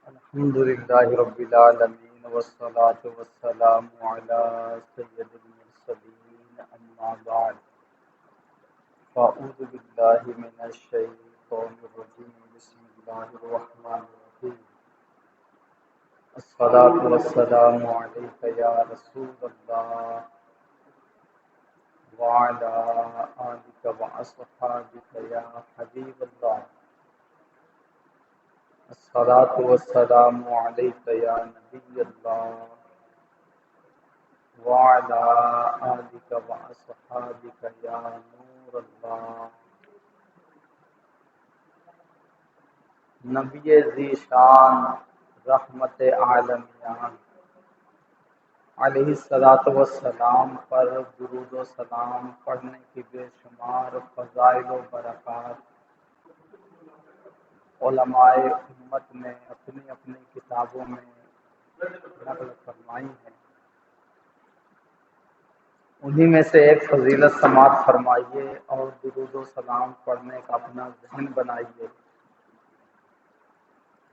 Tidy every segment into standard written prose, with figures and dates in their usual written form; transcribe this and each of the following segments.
الحمد لله رب العالمين والصلاة والسلام على سيد المرسلين أما بعد فأعوذ بالله من الشيطان الرجيم بسم الله الرحمن الرحيم الصلاة والسلام عليك يا رسول الله وعلى آلك وأصحابك يا حبيب الله الصلاة والسلام عليك يا نبي الله وعلى آلك وأصحابك يا نور الله نبی ذیشان رحمت عالمیان علیہ الصلاۃ والسلام پر درود و سلام پڑھنے کی بے شمار فضائل و برکات علماء امت نے اپنی اپنی کتابوں میں نقل فرمائی ہے. انہی میں سے ایک فضیلت سماعت فرمائیے اور درود و سلام پڑھنے کا اپنا ذہن بنائیے.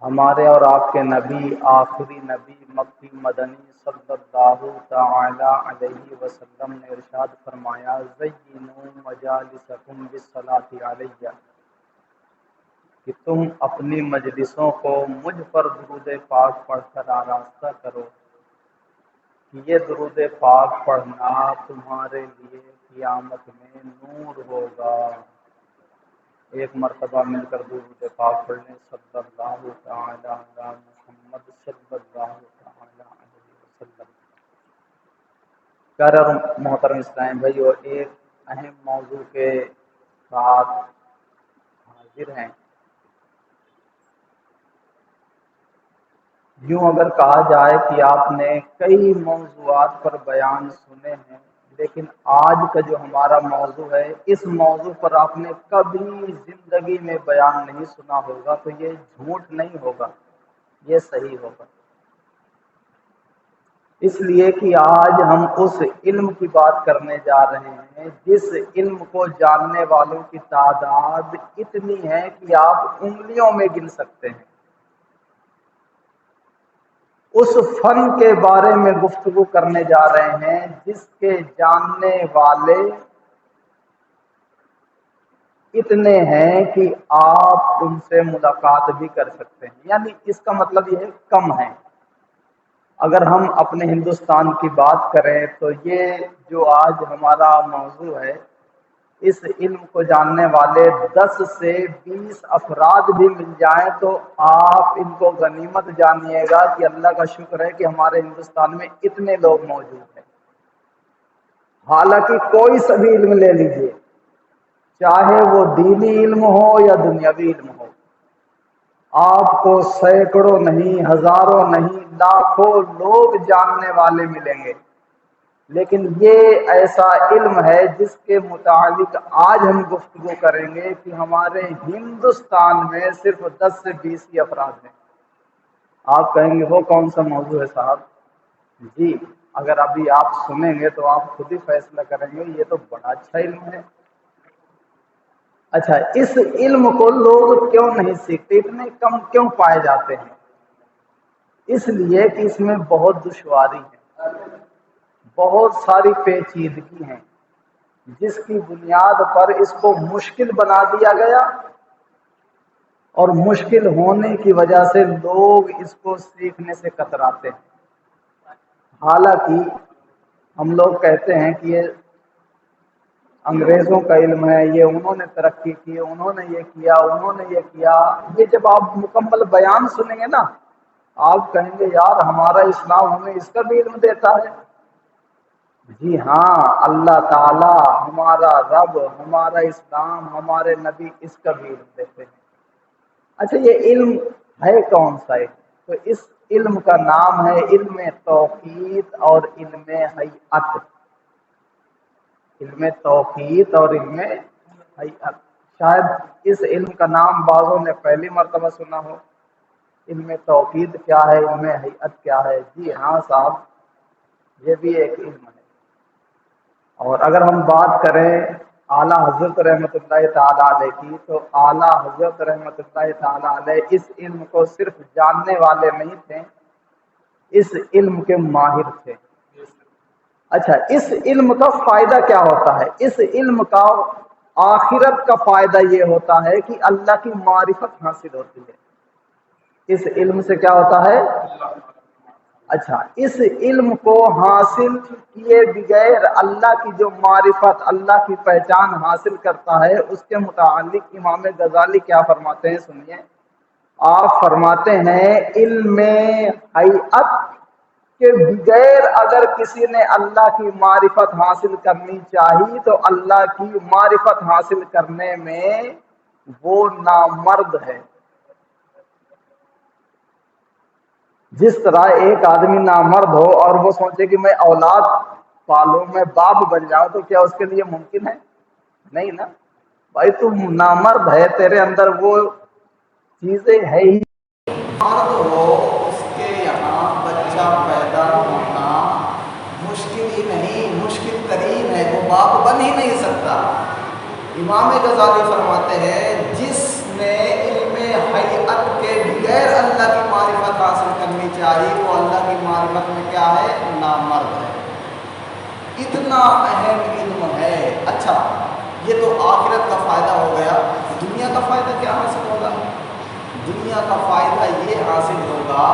ہمارے اور آپ کے نبی آخری نبی مکی مدنی صلی اللہ تعالی علیہ وسلم نے ارشاد فرمایا زینوا مجالسکم بالصلاۃ علیہ کہ تم اپنی مجلسوں کو مجھ پر درود پاک پڑھ کر آراستہ کرو کہ یہ درود پاک پڑھنا تمہارے لیے قیامت میں نور ہوگا. ایک مرتبہ مل کر درود پاک پڑھنے صلی اللہ تعالی علی محمد صلی اللہ تعالی علیہ وسلم. پیارے اور محترم اسلام بھائی، اور ایک اہم موضوع کے ساتھ حاضر ہیں. یوں اگر کہا جائے کہ آپ نے کئی موضوعات پر بیان سنے ہیں، لیکن آج کا جو ہمارا موضوع ہے اس موضوع پر آپ نے کبھی زندگی میں بیان نہیں سنا ہوگا، تو یہ جھوٹ نہیں ہوگا، یہ صحیح ہوگا. اس لیے کہ آج ہم اس علم کی بات کرنے جا رہے ہیں جس علم کو جاننے والوں کی تعداد اتنی ہے کہ آپ انگلیوں میں گن سکتے ہیں. اس فن کے بارے میں گفتگو کرنے جا رہے ہیں جس کے جاننے والے اتنے ہیں کہ آپ ان سے ملاقات بھی کر سکتے ہیں. یعنی اس کا مطلب یہ کم ہے. اگر ہم اپنے ہندوستان کی بات کریں تو یہ جو آج ہمارا موضوع ہے، اس علم کو جاننے والے 10 سے 20 افراد بھی مل جائیں تو آپ ان کو غنیمت جانیے گا کہ اللہ کا شکر ہے کہ ہمارے ہندوستان میں اتنے لوگ موجود ہیں. حالانکہ کوئی سا بھی علم لے لیجیے، چاہے وہ دینی علم ہو یا دنیاوی علم ہو، آپ کو سینکڑوں نہیں، ہزاروں نہیں، لاکھوں لوگ جاننے والے ملیں گے. لیکن یہ ایسا علم ہے جس کے متعلق آج ہم گفتگو کریں گے کہ ہمارے ہندوستان میں صرف 10 سے 20 ہی افراد ہیں. آپ کہیں گے وہ کون سا موضوع ہے صاحب؟ جی، اگر ابھی آپ سنیں گے تو آپ خود ہی فیصلہ کریں گے یہ تو بڑا اچھا علم ہے. اچھا، اس علم کو لوگ کیوں نہیں سیکھتے، اتنے کم کیوں پائے جاتے ہیں؟ اس لیے کہ اس میں بہت دشواری ہے، بہت ساری پیچیدگی ہیں، جس کی بنیاد پر اس کو مشکل بنا دیا گیا، اور مشکل ہونے کی وجہ سے لوگ اس کو سیکھنے سے کتراتے ہیں. حالانکہ ہم لوگ کہتے ہیں کہ یہ انگریزوں کا علم ہے، یہ انہوں نے ترقی کی، انہوں نے یہ کیا، انہوں نے یہ کیا. یہ جب آپ مکمل بیان سنیں گے نا، آپ کہیں گے یار ہمارا اسلام ہمیں اس کا بھی علم دیتا ہے. جی ہاں، اللہ تعالی، ہمارا رب، ہمارا اسلام، ہمارے نبی اس کا بھی علم دیتے ہیں. اچھا، یہ علم ہے کون سا علم؟ تو اس علم کا نام ہے علم توحید اور علم حقیقت. علم توحید اور علم حقیقت. شاید اس علم کا نام بعضوں نے پہلی مرتبہ سنا ہو. علم توحید کیا ہے، علم حقیقت کیا ہے؟ جی ہاں صاحب، یہ بھی ایک علم ہے. اور اگر ہم بات کریں اعلیٰ حضرت رحمۃ اللہ تعالیٰ علیہ کی، تو اعلیٰ حضرت رحمۃ اللہ تعالیٰ علیہ اس علم کو صرف جاننے والے نہیں تھے، اس علم کے ماہر تھے۔ اچھا، اس علم کا فائدہ کیا ہوتا ہے؟ اس علم کا آخرت کا فائدہ یہ ہوتا ہے کہ اللہ کی معرفت حاصل ہوتی ہے۔ اس علم سے کیا ہوتا ہے؟ اچھا، اس علم کو حاصل کیے بغیر اللہ کی جو معرفت، اللہ کی پہچان حاصل کرتا ہے، اس کے متعلق امام غزالی کیا فرماتے ہیں سنیے۔ آپ فرماتے ہیں علم حقیقت کے بغیر اگر کسی نے اللہ کی معرفت حاصل کرنی چاہی تو اللہ کی معرفت حاصل کرنے میں وہ نامرد ہے۔ جس طرح ایک آدمی نامرد ہو اور وہ سوچے کہ میں اولاد پالوں، میں باپ بن جاؤں، تو کیا اس کے لیے ممکن ہے؟ نہیں نا بھائی، تم نامرد ہے، تیرے اندر وہ چیزیں ہے ہی۔ مرد ہو اس کے یہاں بچہ پیدا ہونا مشکل ہی نہیں، مشکل ترین ہے، وہ باپ بن ہی نہیں سکتا۔ امام غزالی فرماتے ہیں جس نے علم حقیقت کے بغیر اللہ کی معرفت حاصل کرنی چاہیے وہ اللہ کی معرفت میں کیا ہے؟ نامرد ہے۔ اتنا اہم علم ہے۔ اچھا، یہ تو آخرت کا فائدہ ہو گیا، دنیا کا فائدہ کیا حاصل ہوگا؟ دنیا کا فائدہ یہ حاصل ہوگا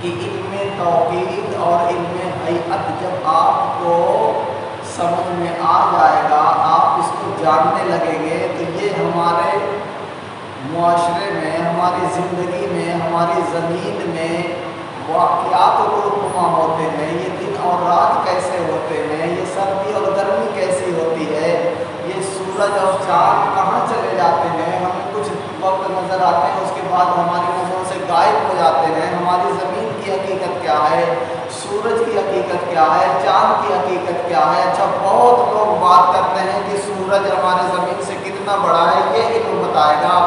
کہ علم توحید اور علم حقیقت جب آپ کو سمجھ میں آ جائے گا، آپ اس کو جاننے لگیں گے، تو یہ ہمارے معاشرے میں، ہماری زندگی میں، ہماری زمین میں واقعات رونما ہوتے ہیں، یہ دن اور رات کیسے ہوتے ہیں، یہ سردی اور گرمی کیسی ہوتی ہے، یہ سورج اور چاند کہاں چلے جاتے ہیں، ہمیں کچھ وقت نظر آتے ہیں، اس کے بعد ہماری نظروں سے غائب ہو جاتے ہیں، ہماری زمین کی حقیقت کیا ہے، سورج کی حقیقت کیا ہے، چاند کی حقیقت کیا ہے۔ اچھا، بہت لوگ بات کرتے ہیں کہ سورج ہمارے زمین سے کتنا بڑا ہے، یہ علم بتائے گا۔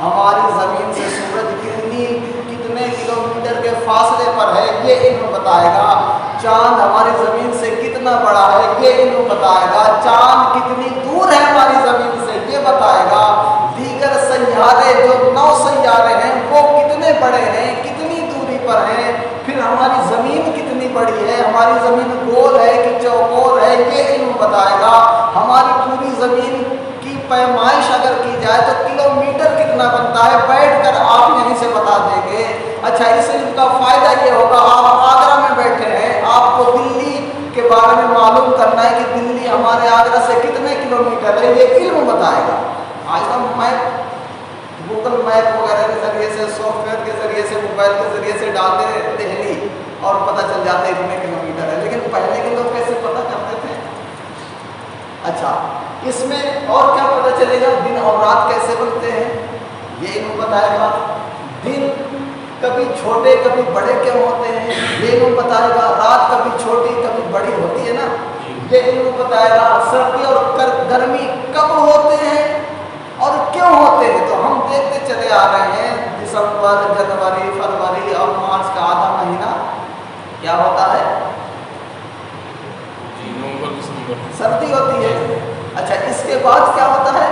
ہماری زمین سے سورج کتنے کلومیٹر کے فاصلے پر ہے، یہ علم بتائے گا۔ چاند ہماری زمین سے کتنا بڑا ہے، یہ علم بتائے گا۔ چاند کتنی دور ہے ہماری زمین سے، یہ بتائے گا۔ دیگر سیارے جو 9 سیارے ہیں وہ کتنے بڑے ہیں، کتنی دوری پر ہیں، پھر ہماری زمین کتنی بڑی ہے، ہماری زمین گول ہے کہ چوکور ہے، یہ علم بتائے گا۔ ہماری پوری زمین کی پیمائش اگر کی جائے تو کلومیٹر کتنا بنتا ہے، بیٹھ کر آپ یہیں سے بتا دیں گے۔ اچھا، اس علم کا فائدہ یہ ہوگا، آپ آگرہ میں بیٹھے ہیں، آپ کو دلی کے بارے میں معلوم کرنا ہے کہ دلی ہمارے آگرہ سے کتنے کلومیٹر ہے، یہ علم بتائے گا۔ آج ہم گوگل میپ وغیرہ کے ذریعے سے، سافٹ ویئر کے ذریعے سے، موبائل کے ذریعے سے ڈالتے ہیں دہلی اور پتہ چل جاتا ہے کتنے کلومیٹر ہے، لیکن پہلے کے لوگ کیسے پتہ کرتے تھے؟ اچھا، اس میں اور کیا پتہ چلے گا؟ دن اور رات کیسے بنتے ہیں، یہ علم بتائے گا۔ دن کبھی چھوٹے کبھی بڑے کیوں ہوتے ہیں، یہ علم بتائے گا۔ رات کبھی چھوٹی کبھی بڑی ہوتی ہے نا، یہ علم بتائے گا۔ سردی اور گرمی کب ہوتے ہیں اور کیوں ہوتے ہیں، تو ہم دیکھتے چلے آ رہے ہیں دسمبر، جنوری، فروری اور مارچ کا آدھا مہینہ کیا ہوتا ہے؟ سردی ہوتی ہے۔ اچھا، اس کے بعد کیا ہوتا ہے؟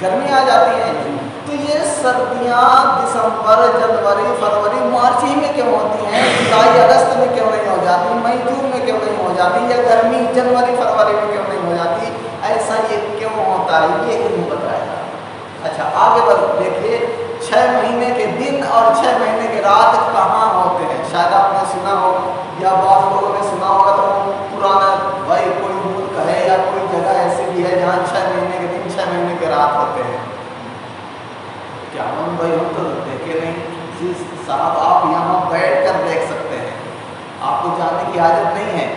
گرمی آ جاتی ہے۔ تو یہ سردیاں دسمبر، جنوری، فروری، مارچ ہی میں کیوں ہوتی ہیں، جولائی اگست میں کیوں نہیں ہو جاتی، مئی جون میں کیوں نہیں ہو جاتی، یا گرمی جنوری فروری میں کیوں نہیں ہو جاتی، ایسا یہ کیوں ہوتا ہے، یہ علم بتائے گا۔ اچھا، آگے بڑھ دیکھیے، 6 مہینے کے دن اور 6 مہینے کے رات کہاں ہوتے ہیں؟ شاید آپ نے سنا ہو یا بعض لوگوں نے سنا ہوگا، تو پرانا بھائی کوئی ملک ہے یا کوئی جگہ ایسی بھی ہے جہاں 6 مہینے کے دن 6 مہینے کے رات ہوتے ہیں۔ کیا ہم بھائی ہم تو دیکھے نہیں جی صاحب، آپ یہاں بیٹھ کر دیکھ سکتے ہیں، آپ کو جانے کی حاجت نہیں ہے،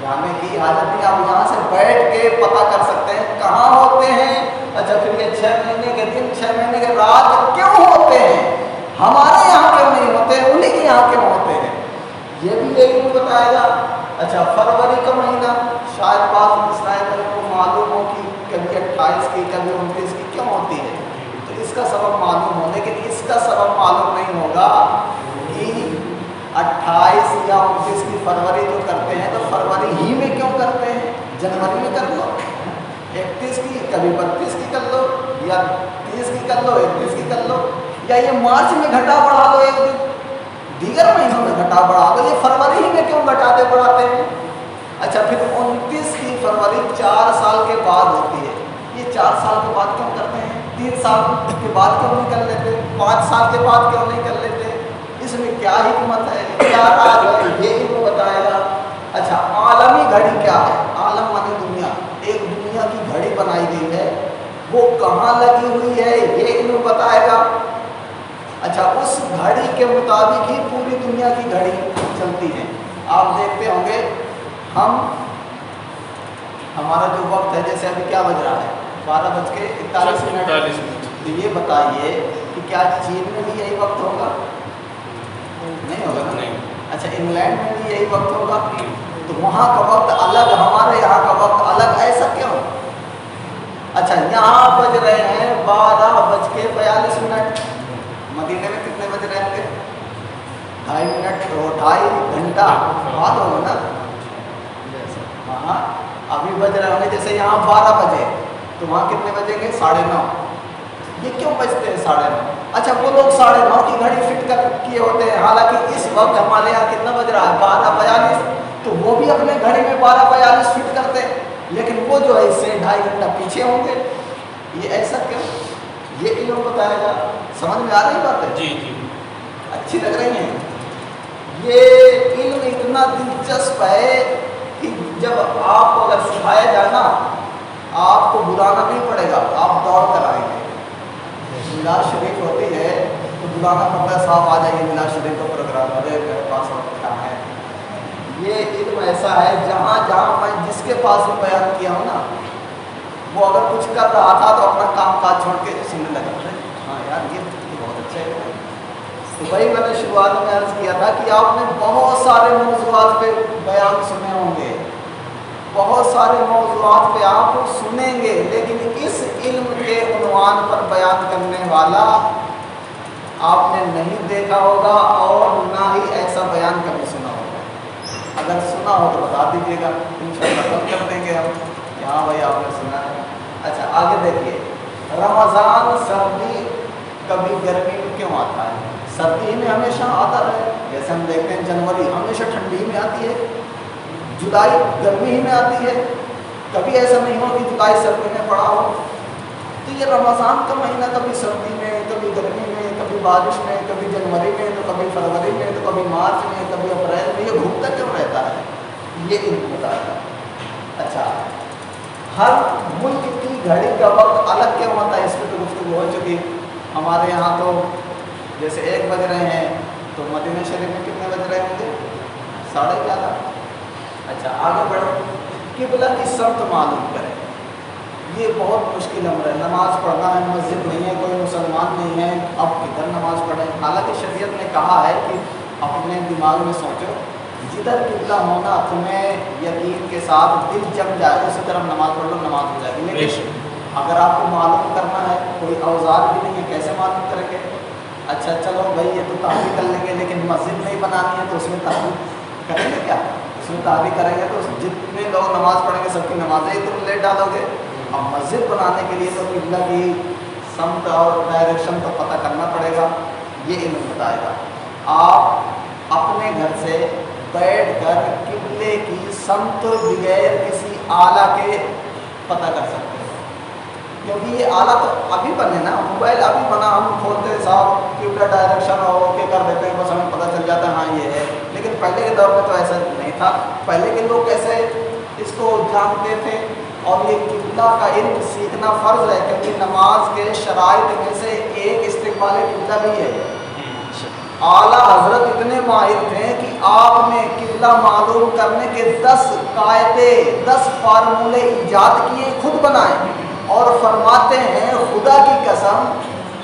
جانے کی حاجت نہیں، آپ یہاں سے بیٹھ کے پتہ کر سکتے ہیں کہاں ہوتے ہیں۔ اچھا، پھر یہ 6 مہینے کے دن 6 مہینے کے رات کیوں ہوتے ہیں، ہمارے یہاں کیوں نہیں ہوتے، انہیں کے یہاں کیوں ہوتے ہیں، یہ بھی علم بتائے گا۔ اچھا، فروری کا مہینہ شاید بعض مسائل کو معلوم ہو کہ کبھی 28 کی کبھی 29 کی کیوں ہوتی ہے، تو اس کا سبب معلوم ہو، لیکن اس کا سبب معلوم نہیں ہوگا کہ 28 یا 29 کی فروری جو کرتے ہیں تو فروری ہی میں کیوں کرتے ہیں، جنوری میں کر لو، 31 کی کبھی 32 کی کر لو یا 30 کی کر لو 31 کی کر لو یا یہ مارچ میں گھٹا بڑھا دو ایک دن دیگر مہینوں میں گھٹا بڑھا دو یہ فروری ہی میں کیوں گھٹاتے بڑھاتے ہیں اچھا پھر 29 کی فروری 4 سال کے بعد ہوتی ہے یہ 4 سال کے بعد کیوں کرتے ہیں 3 سال کے بعد کیوں نہیں کر لیتے 5 سال کے بعد کیوں نہیں کر لیتے اس میں کیا حکمت ہے کیا راز ہے یہ علم بتائے گا اچھا عالمی گھڑی کیا ہے عالم مانے دنیا ایک دنیا کی گھڑی بنائی گئی ہے وہ کہاں لگی ہوئی ہے یہ علم بتائے گا اچھا اس گھڑی کے مطابق ہی پوری دنیا کی گھڑی چلتی ہے آپ دیکھتے ہوں گے ہمارا جو وقت ہے جیسے ابھی کیا بج رہا ہے 12:41 تو یہ بتائیے کہ کیا چین میں بھی یہی وقت ہوگا نہیں ہوگا نا نہیں اچھا انگلینڈ میں بھی یہی وقت ہوگا تو وہاں کا وقت الگ ہمارے یہاں کا وقت الگ ایسا کیوں اچھا یہاں بج رہے ہیں 12:42 مدینے میں کتنے بج رہے ہوں گے 2.5 منٹ 2.5 گھنٹہ بعد ہوگا نا ہاں ابھی بج رہے ہوں گے جیسے یہاں 12 بجے تو وہاں کتنے بجیں گے 9:30 یہ کیوں بجتے ہیں 9:30 اچھا وہ لوگ 9:30 کی گھڑی فٹ کر کیے ہوتے ہیں حالانکہ اس وقت ہمارے یہاں کتنا بج رہا ہے 12:42 تو وہ بھی اپنے گھڑی میں 12:42 فٹ کرتے ہیں لیکن وہ جو ہے اس سے 2.5 گھنٹہ پیچھے ہوں گے یہ ایسا کیوں یہ علم بتائے گا سمجھ میں آ رہی بات ہے جی جی اچھی لگ رہی ہیں یہ علم اتنا دلچسپ ہے کہ جب آپ کو اگر سکھایا جائے نا آپ کو بلانا نہیں پڑے گا آپ دوڑ کر آئیں گے میلاد شریف ہوتی ہے تو بلانا پڑتا ہے صاحب آ جائیے میلاد شریف کا پروگرام ہو رہے میرے پاس وقت کیا ہے یہ علم ایسا ہے جہاں جہاں میں جس کے پاس بھی بیان کیا ہوں نا وہ اگر کچھ کر رہا تھا تو اپنا کام کاج چھوڑ کے سننے لگا ہاں یار یہ بہت اچھا ہے تو وہی میں نے شروعات میں عرض کیا تھا کہ آپ نے بہت سارے موضوعات پہ بیان سنے ہوں گے بہت سارے موضوعات پہ آپ سنیں گے لیکن اس علم کے عنوان پر بیان کرنے والا آپ نے نہیں دیکھا ہوگا اور نہ ہی ایسا بیان کبھی سنا ہوگا اگر سنا ہو تو بتا دیجیے گا انشاءاللہ بند کر دیں گے ہم کہ ہاں بھائی آپ نے سنا ہے اچھا آگے دیکھیے رمضان سردی کبھی گرمی میں کیوں آتا ہے سردی میں ہمیشہ آتا رہے جیسے ہم دیکھتے ہیں جنوری ہمیشہ ٹھنڈی میں آتی ہے جولائی گرمی ہی میں آتی ہے کبھی ایسا نہیں ہو کہ جولائی سردی میں پڑا ہو تو یہ رمضان کا مہینہ کبھی سردی میں کبھی گرمی میں کبھی بارش میں کبھی جنوری میں تو کبھی فروری میں تو کبھی مارچ میں کبھی اپریل میں یہ گھومتا کیوں رہتا ہے یہ علم بتاتا ہے اچھا ہر ملک کی گھڑی کا وقت الگ کیوں ہوتا ہے اس پہ تو گفتگو ہو چکی ہمارے یہاں تو جیسے 1 بج رہے ہیں تو مدینہ شریف میں کتنے بج رہے ہوں گے 11:30 اچھا آگے بڑھو قبلہ کی سمت معلوم کریں یہ بہت مشکل امر ہے نماز پڑھنا ہے مسجد نہیں ہے کوئی مسلمان نہیں ہے اب کدھر نماز پڑھیں حالانکہ شریعت نے کہا ہے کہ اپنے دماغ میں سوچو جدھر قبلہ ہونا تمہیں یقین کے ساتھ دل جم جائے اسی طرف نماز پڑھ لو نماز ہو جائے گی لیکن اگر آپ کو معلوم کرنا ہے کوئی اوزار بھی نہیں ہے کیسے معلوم کریں گے اچھا چلو بھائی یہ تو تعبیر کر لیں گے لیکن مسجد نہیں بنانی ہے تو اس میں تعبیر کریں گے کیا اس میں تعبیر کریں گے تو جتنے لوگ نماز پڑھیں گے سب کی نمازیں ہی تم لیٹ ڈالو گے اب مسجد بنانے کے لیے تو قبلہ کی سمت اور ڈائریکشن کو پتہ کرنا پڑے گا یہ علم بتائے گا آپ اپنے گھر سے بیٹھ کر قبلے کی سمت بغیر کسی آلہ کے پتہ کر سکتے ہیں کیونکہ یہ آلہ تو ابھی بنے نا موبائل ابھی بنا ہم کھولتے صاحب قبلہ ڈائریکشن ہو کے کر دیتے ہیں بس ہمیں پتہ چل جاتا ہے ہاں یہ ہے لیکن پہلے کے دور میں تو ایسا نہیں تھا پہلے کے لوگ کیسے اس کو جانتے تھے اور یہ قبلہ کا علم سیکھنا فرض ہے کیونکہ نماز کے شرائط میں سے ایک استقبال قبلہ بھی ہے اعلیٰ حضرت اتنے ماہر تھے کہ آپ نے قبلہ معلوم کرنے کے 10 قاعدے 10 فارمولے ایجاد کیے خود بنائے اور فرماتے ہیں خدا کی قسم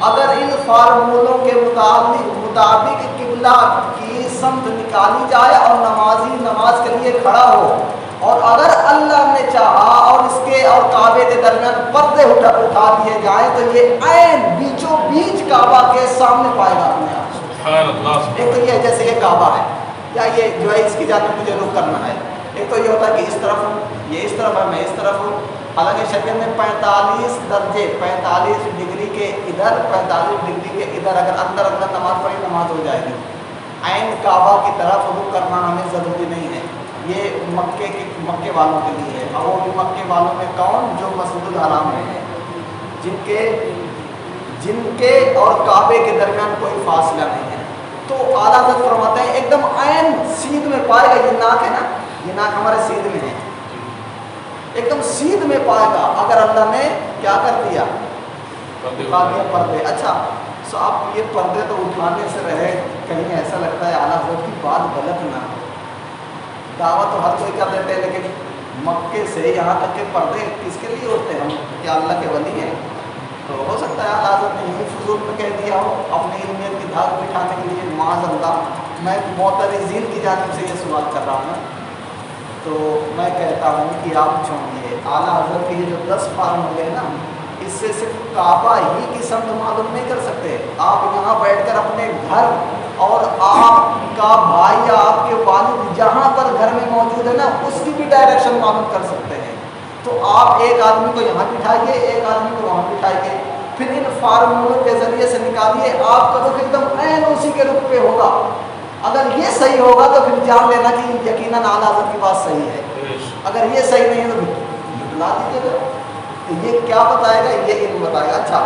اگر ان فارمولوں کے مطابق قبلہ کی سمت نکالی جائے اور نمازی نماز کے لیے کھڑا ہو اور اگر اللہ نے چاہا اور اس کے اور کعبے کے درمیان پردے اٹھا دیے جائیں تو یہ عین بیچوں بیچ کعبہ کے سامنے پائے گا اپنے آپ ایک تو یہ ہے جیسے یہ کعبہ ہے یا یہ جو ہے اس کی جانب مجھے رخ کرنا ہے ایک تو یہ ہوتا ہے کہ اس طرف ہوں یہ اس طرف ہے میں اس طرف ہوں حالانکہ شریعت میں 45 درجے، 45 ڈگری کے ادھر 45 ڈگری کے ادھر اگر اندر نماز پڑھی نماز ہو جائے گی۔ عین کعبہ کی طرف رخ کرنا ہمیں ضروری نہیں ہے، یہ مکے والوں کے لیے ہے، اور وہ بھی مکے والوں میں کون؟ جو مسجد الحرام میں ہیں، جن کے اور کعبے کے درمیان کوئی فاصلہ نہیں ہے۔ تو اعلیٰ حضرت فرماتے ہیں ایک دم عین سیدھ میں پائے گا، یہ ناک ہے نا، یہ ناک ہمارے سیدھ میں ہے، ایک دم سیدھ میں پائے گا اگر اللہ نے کیا کر دیا؟ اٹھا دیا پردے۔ اچھا سو آپ یہ پردے تو اٹھانے سے رہے، کہیں ایسا لگتا ہے اعلیٰ حضرت کی بات غلط نہ ہو، دعوت تو ہر کوئی کر دیتے ہیں، لیکن مکے سے یہاں تک کہ پردے کس کے لیے ہوتے ہیں؟ ہم کیا اللہ کے ولی ہیں؟ تو ہو سکتا ہے اعلیٰ حضرت نے یہی فضول میں کہہ دیا ہو اپنی علمیت کی دھاگ بٹھانے کے لیے، معاذ اللہ۔ میں معترضین کی جانب سے یہ سوال کر رہا ہوں، تو میں کہتا ہوں کہ آپ چھوڑیے، اعلیٰ حضرت کے یہ جو 10 فارم ہو گئے نا، اس سے صرف کعبہ ہی کی سمت معلوم نہیں کر سکتے، آپ یہاں بیٹھ کر اپنے گھر اور آپ کا بھائی یا آپ کے والد جہاں پر گھر میں موجود ہے نا، اس کی بھی ڈائریکشن معلوم کر سکتے ہیں۔ تو آپ ایک آدمی کو یہاں بٹھائیے، ایک آدمی کو وہاں بٹھائیے، پھر ان فارمولوں کے ذریعے سے نکالیے، آپ کا رخ ایک دم عین اسی کے رخ پہ ہوگا۔ اگر یہ صحیح ہوگا تو پھر جان لینا کہ یقیناً اعلیٰ حضرت کی بات صحیح ہے، اگر یہ صحیح نہیں ہے تو پھر لا دیجیے گا۔ تو یہ کیا بتائے گا؟ یہ علم بتائے گا۔ اچھا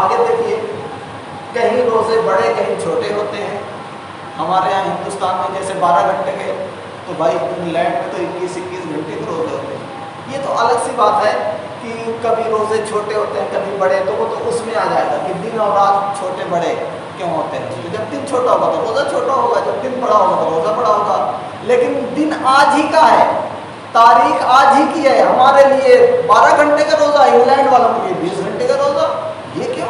آگے دیکھیے، کہیں روزے بڑے کہیں چھوٹے ہوتے ہیں۔ ہمارے یہاں ہندوستان میں جیسے 12 گھنٹے کے، تو بھائی انگلینڈ میں تو 21 گھنٹے کے روزے ہوتے ہیں۔ یہ تو الگ سی بات ہے کہ کبھی روزے چھوٹے ہوتے ہیں کبھی بڑے، تو وہ تو اس میں آ جائے گا کہ دن اور رات چھوٹے بڑے کیوں ہوتے ہیں۔ تو جب دن چھوٹا ہوگا تو روزہ چھوٹا ہوگا، جب دن بڑا ہوگا تو روزہ بڑا ہوگا۔ لیکن دن آج ہی کا ہے، تاریخ آج ہی کی ہے، ہمارے لیے 12 گھنٹے کا روزہ، انگلینڈ والوں کے لیے 20 گھنٹے کا روزہ۔ یہ کیوں؟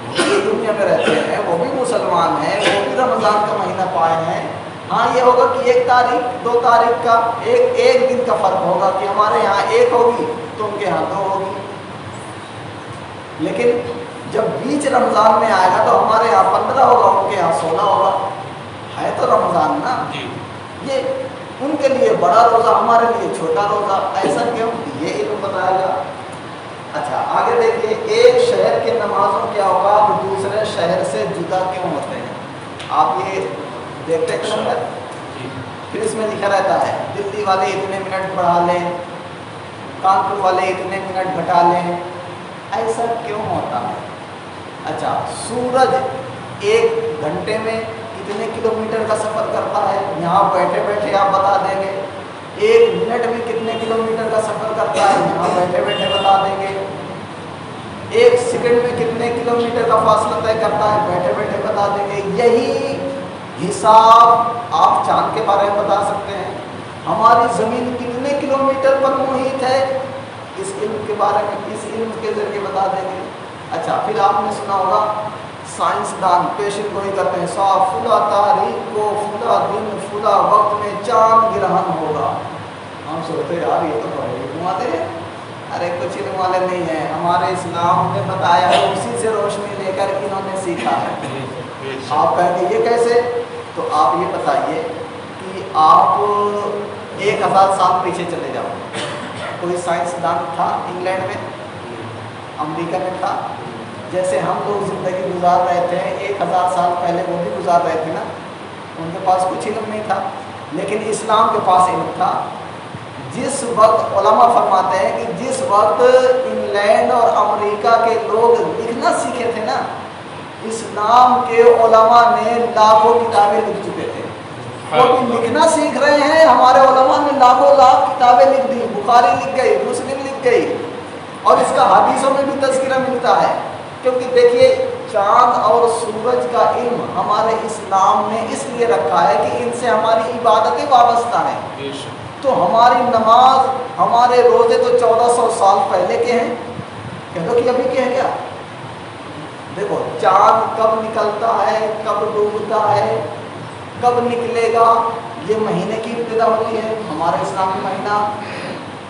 یہ دنیا میں رہتے ہیں، وہ بھی مسلمان ہیں، وہ بھی رمضان کا مہینہ پائے ہیں۔ ہاں یہ ہوگا کہ 1 تاریخ 2 تاریخ کا ایک دن کا فرق ہوگا کہ ہمارے یہاں 1 ہوگی تو ان کے یہاں 2 ہوگی، لیکن جب بیچ رمضان میں آئے گا تو ہمارے یہاں 15 ہوگا، ان کے یہاں 16 ہوگا۔ ہے تو رمضان نا، یہ ان کے لیے بڑا روزہ، ہمارے لیے چھوٹا روزہ، ایسا کیوں؟ یہ علم بتائے گا۔ اچھا آگے دیکھیے، ایک شہر کے نمازوں کے اوقات دوسرے شہر سے جدا کیوں ہوتے ہیں؟ آپ یہ دیکھتے ہیں، پھر اس میں لکھا رہتا ہے دلی والے اتنے منٹ بڑھا لیں، کانپور والے اتنے منٹ گھٹا لیں، ایسا کیوں ہوتا ہے؟ اچھا سورج 1 گھنٹے میں کتنے کلومیٹر کا سفر کرتا ہے؟ یہاں بیٹھے بیٹھے آپ بتا دیں گے۔ 1 منٹ میں کتنے کلومیٹر کا سفر کرتا ہے؟ یہاں بیٹھے بیٹھے بتا دیں گے۔ 1 سیکنڈ میں کتنے کلومیٹر کا فاصلہ طے کرتا ہے؟ بیٹھے بیٹھے بتا دیں گے۔ یہی حساب آپ چاند کے بارے میں بتا سکتے ہیں، ہماری زمین کتنے کلومیٹر پر محیط ہے، اس علم کے بارے میں، اس علم کے ذریعے بتا دیں گے۔ اچھا پھر آپ نے سنا ہوگا سائنسدان پیشن گوئی کرتے ہیں، فلاں تاریخ کو فلاں دن فلاں وقت میں چاند گرہن ہوگا۔ ہم سوچتے یار یہ تو بڑے علم والے ہیں، ارے کچھ علم والے نہیں ہیں، ہمارے اسلام نے بتایا ہے، اسی سے روشنی لے کر انہوں نے سیکھا ہے۔ آپ کہیں گے یہ کیسے؟ تو آپ یہ بتائیے کہ آپ 1000 سال پیچھے چلے جاؤ، کوئی سائنسدان تھا انگلینڈ میں، امریکہ میں تھا، جیسے ہم لوگ زندگی گزار رہے تھے 1000 سال پہلے وہ بھی گزار رہے تھے نا، ان کے پاس کچھ علم نہیں تھا، لیکن اسلام کے پاس علم تھا۔ جس وقت علماء فرماتے ہیں کہ جس وقت انگلینڈ اور امریکہ کے لوگ لکھنا سیکھے تھے نا، اسلام کے علماء نے لاکھوں کتابیں لکھ چکے تھے۔ وہ بھی لکھنا سیکھ رہے ہیں، ہمارے علماء نے لاکھوں لاکھ کتابیں لکھ دی، بخاری لکھ گئی، مسلم لکھ گئی، اور اس کا حدیثوں میں بھی تذکرہ ملتا ہے۔ کیونکہ دیکھیے چاند اور سورج کا علم ہمارے اسلام نے اس لیے رکھا ہے کہ ان سے ہماری عبادتیں وابستہ ہیں۔ تو ہماری نماز، ہمارے روزے تو 1400 سال پہلے کے ہیں، کہہ دو کہ ابھی کے ہیں کیا؟ دیکھو چاند کب نکلتا ہے، کب ڈوبتا ہے، کب نکلے گا، یہ مہینے کی ابتدا ہوتی ہے۔ ہمارے اسلامی مہینہ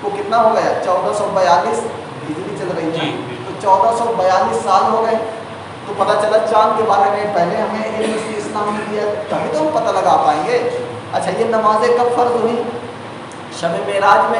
کو کتنا ہو گیا؟ 1442 ہجری چل رہی ہے، تو 1442 سال ہو گئے۔ تو پتہ چلا چاند کے بارے میں پہلے ہمیں علم اسلام نے دیا، تبھی تو ہم پتہ لگا پائیں گے۔ اچھا یہ نمازیں کب فرض ہوئی؟ شب معراج میں،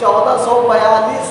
1442